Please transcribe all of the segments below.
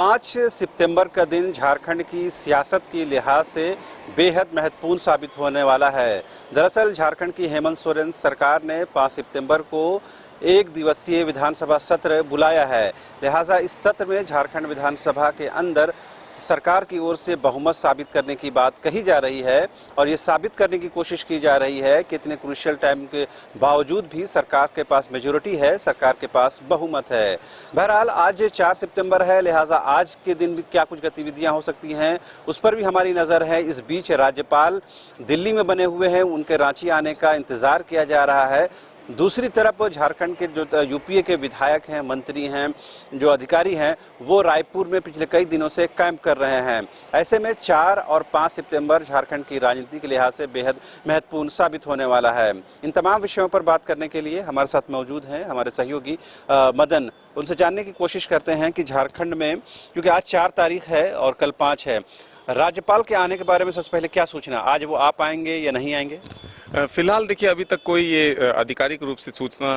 5 सितंबर का दिन झारखंड की सियासत की लिहाज से बेहद महत्वपूर्ण साबित होने वाला है। दरअसल झारखंड की हेमंत सोरेन सरकार ने 5 सितंबर को एक दिवसीय विधानसभा सत्र बुलाया है। लिहाजा इस सत्र में झारखंड विधानसभा के अंदर सरकार की ओर से बहुमत साबित करने की बात कही जा रही है और ये साबित करने की कोशिश की जा रही है कि इतने क्रूशियल टाइम के बावजूद भी सरकार के पास मेजोरिटी है, सरकार के पास बहुमत है। बहरहाल आज 4 सितंबर है, लिहाजा आज के दिन भी क्या कुछ गतिविधियां हो सकती हैं उस पर भी हमारी नज़र है। इस बीच राज्यपाल दिल्ली में बने हुए हैं, उनके रांची आने का इंतज़ार किया जा रहा है। दूसरी तरफ झारखंड के जो यूपीए के विधायक हैं, मंत्री हैं, जो अधिकारी हैं, वो रायपुर में पिछले कई दिनों से कैंप कर रहे हैं। ऐसे में 4 और 5 सितंबर झारखंड की राजनीति के लिहाज से बेहद महत्वपूर्ण साबित होने वाला है। इन तमाम विषयों पर बात करने के लिए हमारे साथ मौजूद हैं हमारे सहयोगी मदन। उनसे जानने की कोशिश करते हैं कि झारखंड में, क्योंकि आज 4 तारीख है और कल 5 है, राज्यपाल के आने के बारे में सबसे पहले क्या सोचना, आज वो आ पाएंगे या नहीं आएंगे? फिलहाल देखिए, अभी तक कोई ये आधिकारिक रूप से सूचना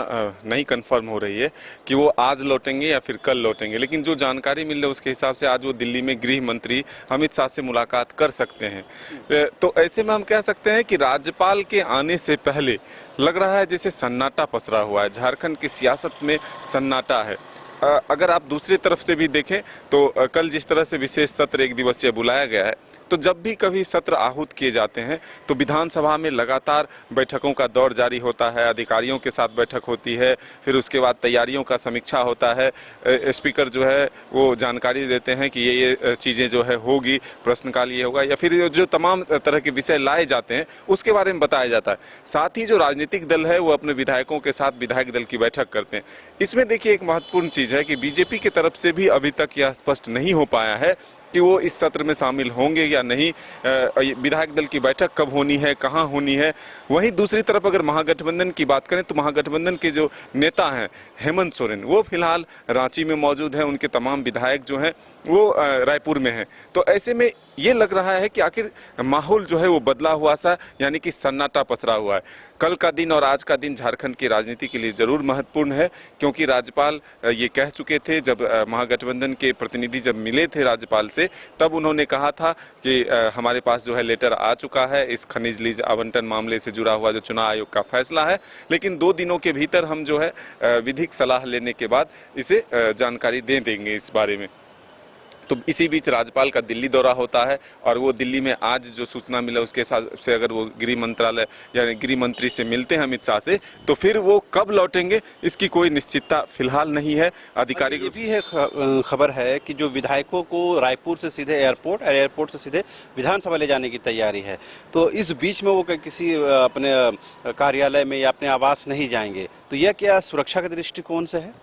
नहीं कंफर्म हो रही है कि वो आज लौटेंगे या फिर कल लौटेंगे, लेकिन जो जानकारी मिल रही है उसके हिसाब से आज वो दिल्ली में गृह मंत्री अमित शाह से मुलाकात कर सकते हैं। तो ऐसे में हम कह सकते हैं कि राज्यपाल के आने से पहले लग रहा है जैसे सन्नाटा पसरा हुआ है, झारखंड की सियासत में सन्नाटा है। अगर आप दूसरी तरफ से भी देखें तो कल जिस तरह से विशेष सत्र एक दिवसीय बुलाया गया है, तो जब भी कभी सत्र आहूत किए जाते हैं तो विधानसभा में लगातार बैठकों का दौर जारी होता है, अधिकारियों के साथ बैठक होती है, फिर उसके बाद तैयारियों का समीक्षा होता है। स्पीकर जो है वो जानकारी देते हैं कि ये चीज़ें जो है होगी, प्रश्नकाल ये होगा, या फिर जो तमाम तरह के विषय लाए जाते हैं उसके बारे में बताया जाता है। साथ ही जो राजनीतिक दल है वो अपने विधायकों के साथ विधायक दल की बैठक करते हैं। इसमें देखिए एक महत्वपूर्ण चीज़ है कि बीजेपी की तरफ से भी अभी तक यह स्पष्ट नहीं हो पाया है कि वो इस सत्र में शामिल होंगे या नहीं, विधायक दल की बैठक कब होनी है, कहाँ होनी है। वहीं दूसरी तरफ अगर महागठबंधन की बात करें तो महागठबंधन के जो नेता हैं हेमंत सोरेन, वो फिलहाल रांची में मौजूद हैं, उनके तमाम विधायक जो हैं वो रायपुर में हैं। तो ऐसे में ये लग रहा है कि आखिर माहौल जो है वो बदला हुआ सा, यानी कि सन्नाटा पसरा हुआ है। कल का दिन और आज का दिन झारखंड की राजनीति के लिए ज़रूर महत्वपूर्ण है, क्योंकि राज्यपाल ये कह चुके थे, जब महागठबंधन के प्रतिनिधि जब मिले थे राज्यपाल से, तब उन्होंने कहा था कि हमारे पास जो है लेटर आ चुका है इस खनिज लीज आवंटन मामले से जुड़ा हुआ जो चुनाव आयोग का फैसला है, लेकिन 2 दिनों के भीतर हम जो है विधिक सलाह लेने के बाद इसे जानकारी दे देंगे इस बारे में। तो इसी बीच राज्यपाल का दिल्ली दौरा होता है और वो दिल्ली में आज जो सूचना मिला उसके हिसाब से अगर वो गृह मंत्रालय यानी गृह मंत्री से मिलते हैं अमित शाह से, तो फिर वो कब लौटेंगे इसकी कोई निश्चितता फिलहाल नहीं है। आधिकारिक ये भी है खबर है कि जो विधायकों को रायपुर से सीधे एयरपोर्ट और एयरपोर्ट से सीधे विधानसभा ले जाने की तैयारी है, तो इस बीच में वो किसी अपने कार्यालय में या अपने आवास नहीं जाएंगे, तो यह क्या सुरक्षा के दृष्टिकोण से है?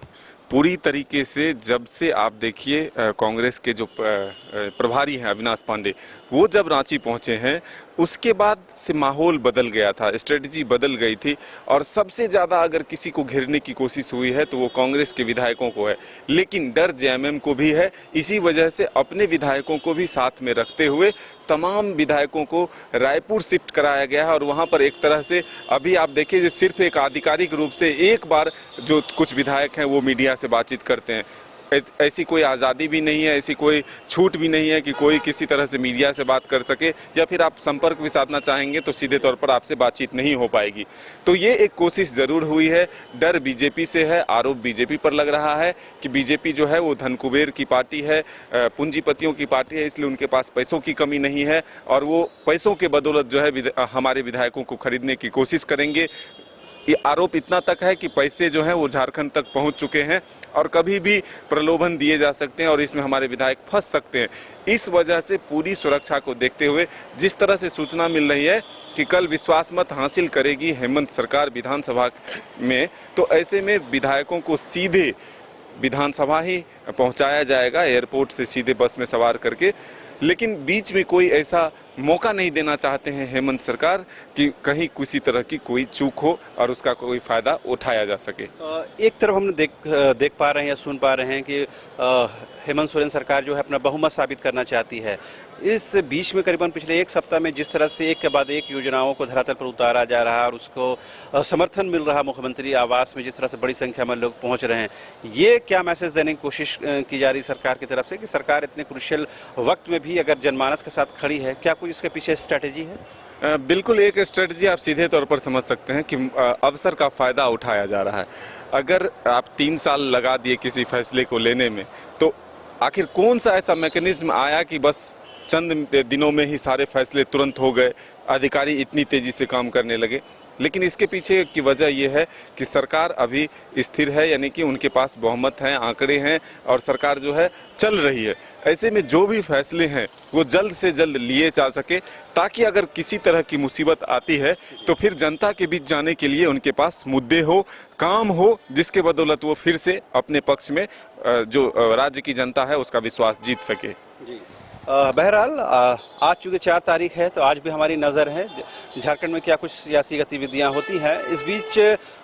पूरी तरीके से जब से आप देखिए कांग्रेस के जो प्रभारी हैं अविनाश पांडे, वो जब रांची पहुंचे हैं उसके बाद से माहौल बदल गया था, स्ट्रेटजी बदल गई थी। और सबसे ज़्यादा अगर किसी को घेरने की कोशिश हुई है तो वो कांग्रेस के विधायकों को है, लेकिन डर जेएमएम को भी है। इसी वजह से अपने विधायकों को भी साथ में रखते हुए तमाम विधायकों को रायपुर शिफ्ट कराया गया है। और वहाँ पर एक तरह से अभी आप देखिए सिर्फ एक आधिकारिक रूप से एक बार जो कुछ विधायक हैं वो मीडिया से बातचीत करते हैं। ऐसी कोई आज़ादी भी नहीं है, ऐसी कोई छूट भी नहीं है कि कोई किसी तरह से मीडिया से बात कर सके, या फिर आप संपर्क भी साधना चाहेंगे तो सीधे तौर पर आपसे बातचीत नहीं हो पाएगी। तो ये एक कोशिश ज़रूर हुई है। डर बीजेपी से है, आरोप बीजेपी पर लग रहा है कि बीजेपी जो है वो धन कुबेर की पार्टी है, पूंजीपतियों की पार्टी है, इसलिए उनके पास पैसों की कमी नहीं है और वो पैसों के बदौलत जो है हमारे विधायकों को खरीदने की कोशिश करेंगे। ये आरोप इतना तक है कि पैसे जो हैं वो झारखंड तक पहुंच चुके हैं और कभी भी प्रलोभन दिए जा सकते हैं और इसमें हमारे विधायक फंस सकते हैं। इस वजह से पूरी सुरक्षा को देखते हुए जिस तरह से सूचना मिल रही है कि कल विश्वास मत हासिल करेगी हेमंत सरकार विधानसभा में, तो ऐसे में विधायकों को सीधे विधानसभा ही पहुंचाया जाएगा, एयरपोर्ट से सीधे बस में सवार करके। लेकिन बीच में कोई ऐसा मौका नहीं देना चाहते हैं हेमंत सरकार कि कहीं किसी तरह की कोई चूक हो और उसका कोई फायदा उठाया जा सके। एक तरफ हम देख पा रहे हैं या सुन पा रहे हैं कि हेमंत सोरेन सरकार जो है अपना बहुमत साबित करना चाहती है। इस बीच में करीबन पिछले एक सप्ताह में जिस तरह से एक के बाद एक योजनाओं को धरातल पर उतारा जा रहा है और उसको समर्थन मिल रहा, मुख्यमंत्री आवास में जिस तरह से बड़ी संख्या में लोग पहुंच रहे हैं, ये क्या मैसेज देने की कोशिश की जा रही सरकार की तरफ से कि सरकार इतने क्रुशियल वक्त में भी अगर जनमानस के साथ खड़ी है? क्या कुछ इसके पीछे स्ट्रैटेजी है? बिल्कुल एक स्ट्रेटजी आप सीधे तौर पर समझ सकते हैं कि अवसर का फायदा उठाया जा रहा है। अगर आप 3 साल लगा दिए किसी फैसले को लेने में, तो आखिर कौन सा ऐसा मैकेनिज्म आया कि बस चंद दिनों में ही सारे फैसले तुरंत हो गए, अधिकारी इतनी तेजी से काम करने लगे? लेकिन इसके पीछे की वजह यह है कि सरकार अभी स्थिर है, यानी कि उनके पास बहुमत है, आंकड़े हैं और सरकार जो है चल रही है। ऐसे में जो भी फैसले हैं वो जल्द से जल्द लिए जा सके, ताकि अगर किसी तरह की मुसीबत आती है तो फिर जनता के बीच जाने के लिए उनके पास मुद्दे हो, काम हो, जिसके बदौलत वो फिर से अपने पक्ष में जो राज्य की जनता है उसका विश्वास जीत सके। जी, बहरहाल आज चूँकि 4 तारीख है तो आज भी हमारी नज़र है झारखंड में क्या कुछ सियासी गतिविधियां होती हैं। इस बीच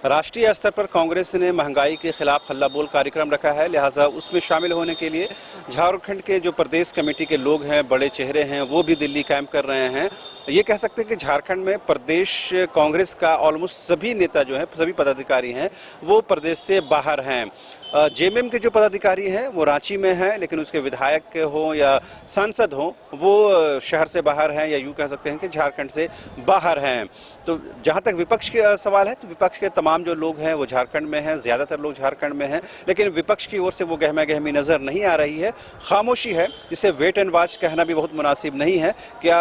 राष्ट्रीय स्तर पर कांग्रेस ने महंगाई के खिलाफ हल्ला बोल कार्यक्रम रखा है, लिहाजा उसमें शामिल होने के लिए झारखंड के जो प्रदेश कमेटी के लोग हैं, बड़े चेहरे हैं, वो भी दिल्ली कैंप कर रहे हैं। ये कह सकते हैं कि झारखंड में प्रदेश कांग्रेस का ऑलमोस्ट सभी नेता जो हैं, सभी पदाधिकारी हैं, वो प्रदेश से बाहर हैं। जेएमएम के जो पदाधिकारी हैं वो रांची में हैं, लेकिन उसके विधायक हो या सांसद हो वो शहर से बाहर हैं, या यूँ कह सकते हैं कि झारखंड से बाहर हैं। तो जहाँ तक विपक्ष का सवाल है तो विपक्ष के तमाम जो लोग हैं वो झारखंड में हैं, ज़्यादातर लोग झारखंड में हैं, लेकिन विपक्ष की ओर से वो गहमा गहमी नज़र नहीं आ रही है, खामोशी है। इसे वेट एंड वॉच कहना भी बहुत मुनासिब नहीं है। क्या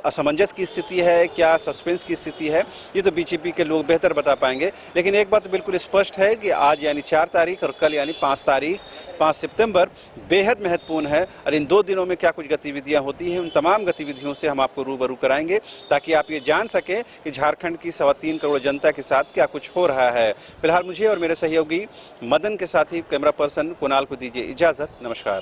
असमंजस की स्थिति है, क्या सस्पेंस की स्थिति है, ये तो बीजेपी के लोग बेहतर बता पाएंगे। लेकिन एक बात तो बिल्कुल स्पष्ट है कि आज यानी 4 तारीख और कल यानी 5 सितंबर बेहद महत्वपूर्ण है, और इन 2 दिनों में क्या कुछ गतिविधियां होती हैं, उन तमाम गतिविधियों से हम आपको रूबरू कराएंगे, ताकि आप ये जान सकें कि झारखंड की 3.25 करोड़ जनता के साथ क्या कुछ हो रहा है। फिलहाल मुझे और मेरे सहयोगी मदन के साथ ही कैमरा पर्सन कुणाल को दीजिए इजाज़त। नमस्कार।